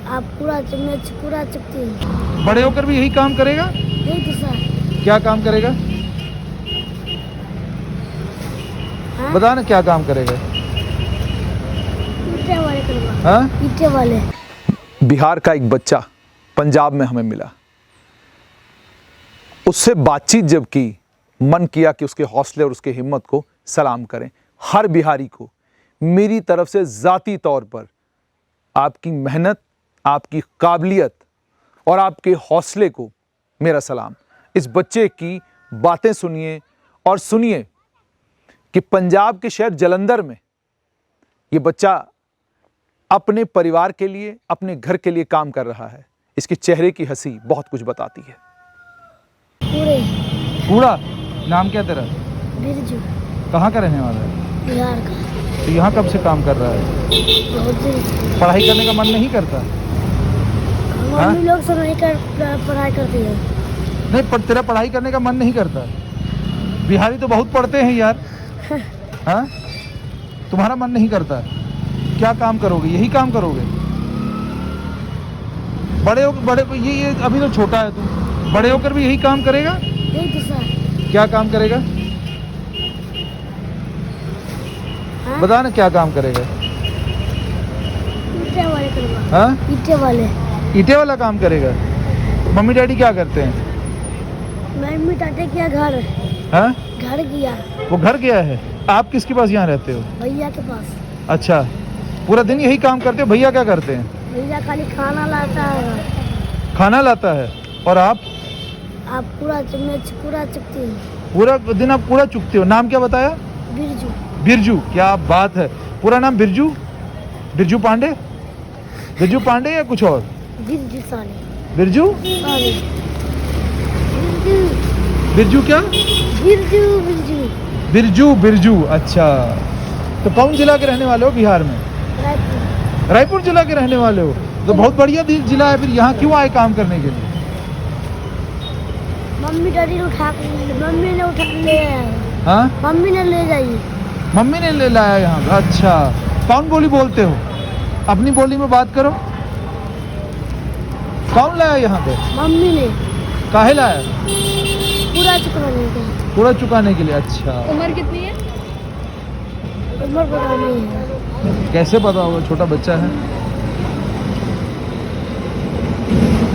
आप पूरा चुकती है। बड़े होकर भी यही काम करेगा? नहीं तो सर। क्या काम करेगा? हाँ? बता ना क्या काम करेगा? ईंटे वाले करूँगा। हाँ? ईंटे वाले। बिहार का एक बच्चा पंजाब में हमें मिला। उससे बातचीत जब की, मन किया कि उसके हौसले और उसके हिम्मत को सलाम करें। हर बिहारी को मेरी तरफ से ज़ाती तौर पर आपकी मेहनत, आपकी काबिलियत और आपके हौसले को मेरा सलाम। इस बच्चे की बातें सुनिए और सुनिए कि पंजाब के शहर जालंधर में ये बच्चा अपने परिवार के लिए, अपने घर के लिए काम कर रहा है। इसके चेहरे की हंसी बहुत कुछ बताती है। पूरे पूरा नाम क्या तेरा? बिरजू। कहाँ का रहने वाला है? बिहार का। तो यहाँ कब से काम कर रहा है? बहुत दिन से। पढ़ाई करने का मन नहीं करता? मम्मी लोग सब नहीं पढ़ाई करती है। नहीं, पर तेरा पढ़ाई करने का मन नहीं करता? बिहारी तो बहुत पढ़ते हैं यार। हाँ? तुम्हारा मन नहीं करता? क्या काम करोगे? यही काम करोगे? बड़े ये अभी तो छोटा है तू, बड़े होकर भी यही काम करेगा? नहीं तो सर। क्या काम करेगा? हाँ? बता ना क्या काम करेगा? ईंटे वाले करूँगा। हाँ? ईंटे वाले। ईंटे वाला काम करेगा? मम्मी डैडी क्या करते हैं? मम्मी टाटे किया घर। हाँ? घर किया। वो घर गया है। आप किसके पास यहाँ रहते हो? भैया के पास। अच्छा, पूरा दिन यही काम करते हो? भैया क्या करते हैं? भैया खाली खाना लाता है। खाना लाता है। और आप पूरा चुकती है। पूरा दिन आप पूरा चुकते हो। नाम क्या बताया? बिरजू। बिरजू, क्या बात है। पूरा नाम बिरजू? बिरजू पांडे? बिरजू पांडे या कुछ और? बिरजू साले। बिरजू? साले। बिरजू। बिरजू क्या? बिरजू। बिरजू बिरजू। अच्छा, तो कौन जिला के रहने वाले हो बिहार में? रायपुर। रायपुर जिला के रहने वाले हो? तो बहुत बढ़िया जिला है। फिर यहाँ क्यों आए काम करने के लिए? मम्मी डैडी ने उठा ले आया। हाँ? मम्मी ने ले जाइए। मम्मी ने ले लाया यहाँ पे। अच्छा, कौन बोली बोलते हो? अपनी बोली में बात करो। कौन लाया यहाँ पे? मम्मी ने। काहे लाया? पूरा चुकाने का। पूरा चुकाने के लिए। अच्छा, उम्र कितनी है? उम्र पता नहीं है। कैसे पता होगा, छोटा बच्चा है।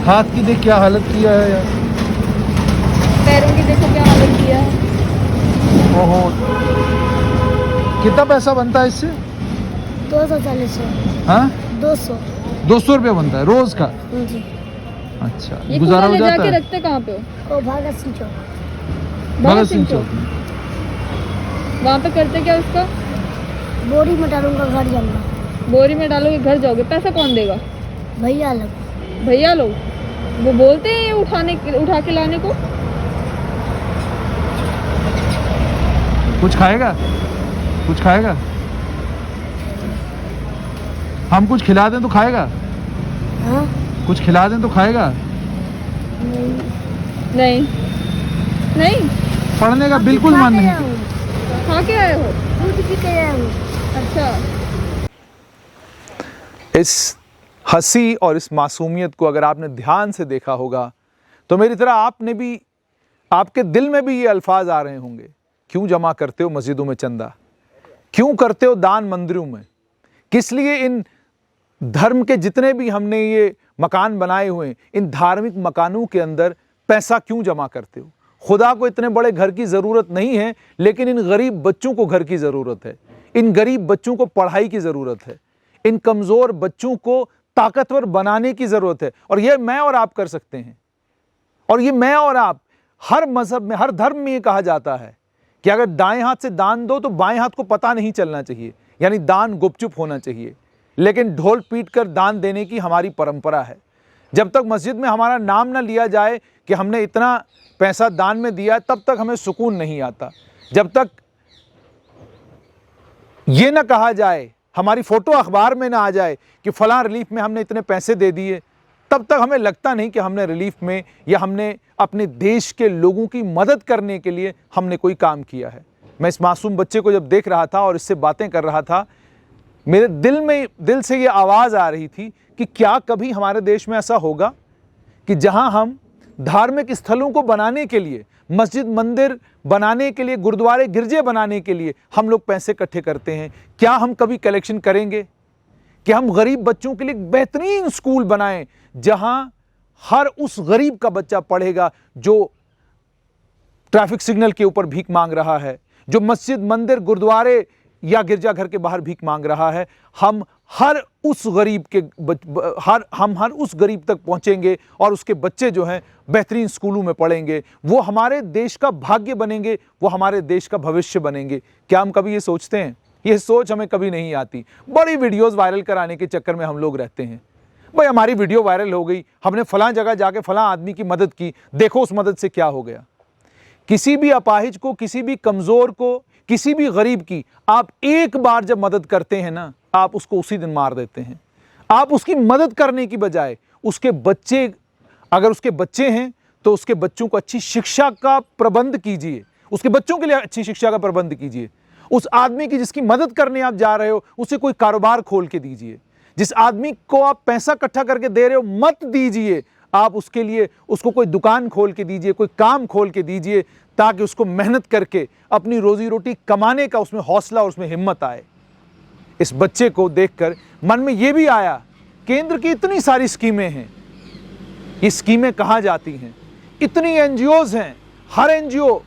हाथ की देख क्या हालत किया है यार। पैरों की देखो क्या हालत किया है। ओहो, कितना पैसा बनता है इससे? 240। हाँ? 200। 200 रुपया बनता है रोज का? जी। अच्छा, गुजारा हो जाता है? रखते कहाँ पे हो? ओ भगत सिंह चौक। भगत सिंह चौक। वहाँ पे करते क्या उसका? बोरी में डालूंगा, घर जाऊंगा। बोरी में डालोगे, घर जाओगे। पैसा कौन देगा? भैया लोग। भैया लोग? वो बोलते हैं उठा के लाने को? कुछ खाएगा? कुछ खाएगा? हम कुछ खिला दें तो खाएगा? हाँ? कुछ खिला दें तो खाएगा? नहीं। पढ़ने का बिल्कुल मन नहीं। खा के आए हो? दूध पी के आया हूँ। अच्छा। इस हंसी और इस मासूमियत को अगर आपने ध्यान से देखा होगा तो मेरी तरह आपने भी, आपके दिल में भी ये अल्फाज आ रहे होंगे। क्यों जमा करते हो मस्जिदों में चंदा? क्यों करते हो दान मंदिरों में? किस लिए इन धर्म के जितने भी हमने ये मकान बनाए हुए हैं, इन धार्मिक मकानों के अंदर पैसा क्यों जमा करते हो? खुदा को इतने बड़े घर की ज़रूरत नहीं है, लेकिन इन गरीब बच्चों को घर की ज़रूरत है। इन गरीब बच्चों को पढ़ाई की ज़रूरत है। इन कमज़ोर बच्चों को ताकतवर बनाने की ज़रूरत है। और ये मैं और आप कर सकते हैं। और ये मैं और आप, हर मज़हब में, हर धर्म में ये कहा जाता है कि अगर दाएं हाथ से दान दो तो बाएं हाथ को पता नहीं चलना चाहिए, यानी दान गुपचुप होना चाहिए। लेकिन ढोल पीट कर दान देने की हमारी परंपरा है। जब तक मस्जिद में हमारा नाम ना लिया जाए कि हमने इतना पैसा दान में दिया, तब तक हमें सुकून नहीं आता। जब तक ये ना कहा जाए, हमारी फ़ोटो अखबार में ना आ जाए कि फ़लाँ रिलीफ में हमने इतने पैसे दे दिए, तब तक हमें लगता नहीं कि हमने रिलीफ में या हमने अपने देश के लोगों की मदद करने के लिए हमने कोई काम किया है। मैं इस मासूम बच्चे को जब देख रहा था और इससे बातें कर रहा था, मेरे दिल से ये आवाज़ आ रही थी कि क्या कभी हमारे देश में ऐसा होगा कि जहां हम धार्मिक स्थलों को बनाने के लिए, मस्जिद मंदिर बनाने के लिए, गुरुद्वारे गिरजे बनाने के लिए हम लोग पैसे इकट्ठे करते हैं, क्या हम कभी कलेक्शन करेंगे कि हम गरीब बच्चों के लिए बेहतरीन स्कूल बनाएं जहां हर उस गरीब का बच्चा पढ़ेगा जो ट्रैफिक सिग्नल के ऊपर भीख मांग रहा है, जो मस्जिद मंदिर गुरुद्वारे या गिरजाघर के बाहर भीख मांग रहा है। हम हर उस गरीब तक पहुंचेंगे और उसके बच्चे जो हैं बेहतरीन स्कूलों में पढ़ेंगे, वो हमारे देश का भाग्य बनेंगे, वो हमारे देश का भविष्य बनेंगे। क्या हम कभी ये सोचते हैं? ये सोच हमें कभी नहीं आती। बड़ी वीडियोस वायरल कराने के चक्कर में हम लोग रहते हैं। भाई हमारी वीडियो वायरल हो गई, हमने फलां जगह जाके फलां आदमी की मदद की, देखो उस मदद से क्या हो गया। किसी भी अपाहिज को, किसी भी कमजोर को, किसी भी गरीब की आप एक बार जब मदद करते हैं ना, आप उसको उसी दिन मार देते हैं। आप उसकी मदद करने की बजाय उसके बच्चे, अगर उसके बच्चे हैं तो उसके बच्चों को अच्छी शिक्षा का प्रबंध कीजिए, उसके बच्चों के लिए अच्छी शिक्षा का प्रबंध कीजिए। उस आदमी की जिसकी मदद करने आप जा रहे हो उसे कोई कारोबार खोल के दीजिए। जिस आदमी को आप पैसा इकट्ठा करके दे रहे हो मत दीजिए, आप उसके लिए उसको कोई दुकान खोल के दीजिए, कोई काम खोल के दीजिए, ताकि उसको मेहनत करके अपनी रोजी रोटी कमाने का उसमें हौसला और उसमें हिम्मत आए। इस बच्चे को देखकर मन में यह भी आया, केंद्र की इतनी सारी स्कीमें हैं, ये स्कीमें कहां जाती हैं? इतनी एनजीओज हैं, हर एनजीओ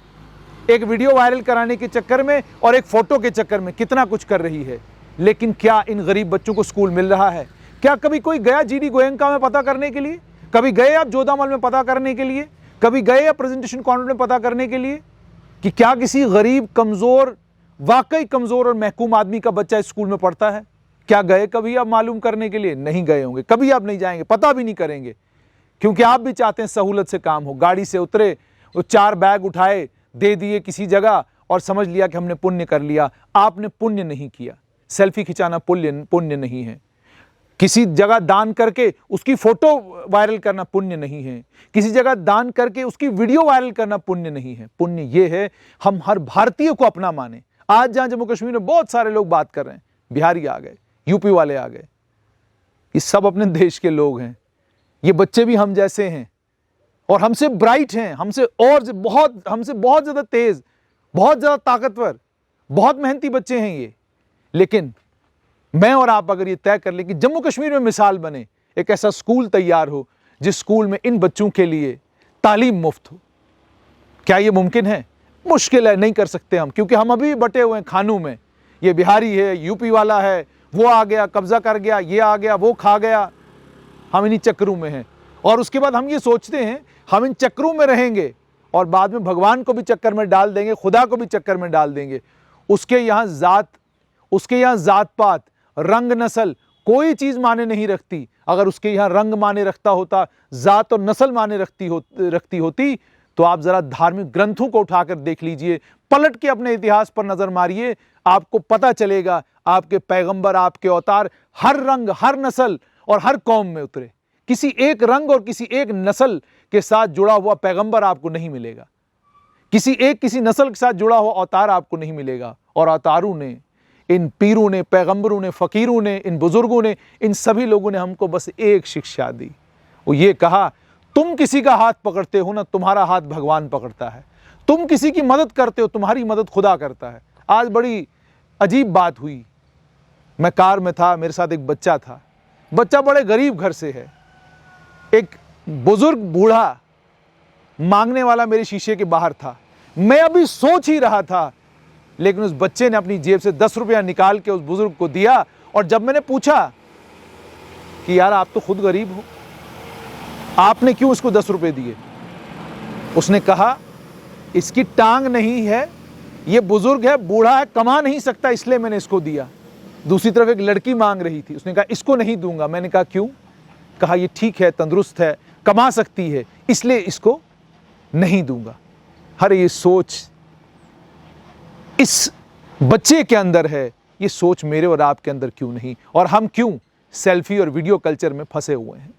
एक वीडियो वायरल कराने के चक्कर में और एक फोटो के चक्कर में कितना कुछ कर रही है, लेकिन क्या इन गरीब बच्चों को स्कूल मिल रहा है? क्या कभी कोई गया जीडी गोयनका में पता करने के लिए? कभी गए आप जोधामल में पता करने के लिए? कभी गए आप प्रेजेंटेशन कॉन्वेंट में पता करने के लिए कि क्या किसी गरीब, कमजोर, वाकई कमजोर और महकूम आदमी का बच्चा इस स्कूल में पढ़ता है? क्या गए कभी आप मालूम करने के लिए? नहीं गए होंगे, कभी आप नहीं जाएंगे, पता भी नहीं करेंगे, क्योंकि आप भी चाहते हैं सहूलत से काम हो। गाड़ी से उतरे, वो 4 बैग उठाए, दे दिए किसी जगह और समझ लिया कि हमने पुण्य कर लिया। आपने पुण्य नहीं किया। सेल्फी खिंचाना पुण्य नहीं है। किसी जगह दान करके उसकी फोटो वायरल करना पुण्य नहीं है। किसी जगह दान करके उसकी वीडियो वायरल करना पुण्य नहीं है। पुण्य यह है हम हर भारतीय को अपना माने। आज जहां जम्मू कश्मीर में बहुत सारे लोग बात कर रहे हैं, बिहारी आ गए, यूपी वाले आ गए, ये सब अपने देश के लोग हैं। ये बच्चे भी हम जैसे हैं और हमसे ब्राइट हैं, हमसे बहुत ज्यादा तेज, बहुत ज्यादा ताकतवर, बहुत मेहनती बच्चे हैं ये। लेकिन मैं और आप अगर ये तय कर लें कि जम्मू कश्मीर में मिसाल बने, एक ऐसा स्कूल तैयार हो जिस स्कूल में इन बच्चों के लिए तालीम मुफ्त हो, क्या ये मुमकिन है? मुश्किल है, नहीं कर सकते हम, क्योंकि हम अभी बटे हुए हैं खानों में। ये बिहारी है, यूपी वाला है, वो आ गया कब्जा कर गया, ये आ गया वो खा गया, हम इन्हीं चक्रों में हैं। और उसके बाद हम ये सोचते हैं हम इन चक्रों में रहेंगे और बाद में भगवान को भी चक्कर में डाल देंगे, खुदा को भी चक्कर में डाल देंगे। उसके यहाँ जात पात, रंग, नस्ल कोई चीज माने नहीं रखती। अगर उसके यहाँ रंग माने रखता होता, जात और नस्ल माने रखती होती तो आप जरा धार्मिक ग्रंथों को उठाकर देख लीजिए, पलट के अपने इतिहास पर नजर मारिए, आपको पता चलेगा आपके पैगंबर, आपके अवतार हर रंग, हर नस्ल और हर कौम में उतरे। किसी एक रंग और किसी एक नस्ल के साथ जुड़ा हुआ पैगंबर आपको नहीं मिलेगा, किसी नस्ल के साथ जुड़ा हुआ अवतार आपको नहीं मिलेगा। और अवतारों ने, इन पीरों ने, पैगंबरों ने, फकीरों ने, इन बुजुर्गों ने, इन सभी लोगों ने हमको बस एक शिक्षा दी, वो ये कहा, तुम किसी का हाथ पकड़ते हो ना, तुम्हारा हाथ भगवान पकड़ता है। तुम किसी की मदद करते हो, तुम्हारी मदद खुदा करता है। आज बड़ी अजीब बात हुई, मैं कार में था, मेरे साथ एक बच्चा था, बच्चा बड़े गरीब घर से है। एक बुजुर्ग बूढ़ा मांगने वाला मेरे शीशे के बाहर था। मैं अभी सोच ही रहा था, लेकिन उस बच्चे ने अपनी जेब से 10 रुपया निकाल के उस बुजुर्ग को दिया। और जब मैंने पूछा कि यार आप तो खुद गरीब हो, आपने क्यों इसको 10 रुपए दिए? उसने कहा इसकी टांग नहीं है, ये बुजुर्ग है, बूढ़ा है, कमा नहीं सकता, इसलिए मैंने इसको दिया। दूसरी तरफ एक लड़की मांग रही थी, उसने कहा इसको नहीं दूंगा। मैंने कहा क्यों? कहा ये ठीक है, तंदुरुस्त है, कमा सकती है, इसलिए इसको नहीं दूंगा। हर ये सोच इस बच्चे के अंदर है, ये सोच मेरे और आपके अंदर क्यों नहीं? और हम क्यों सेल्फी और वीडियो कल्चर में फंसे हुए हैं?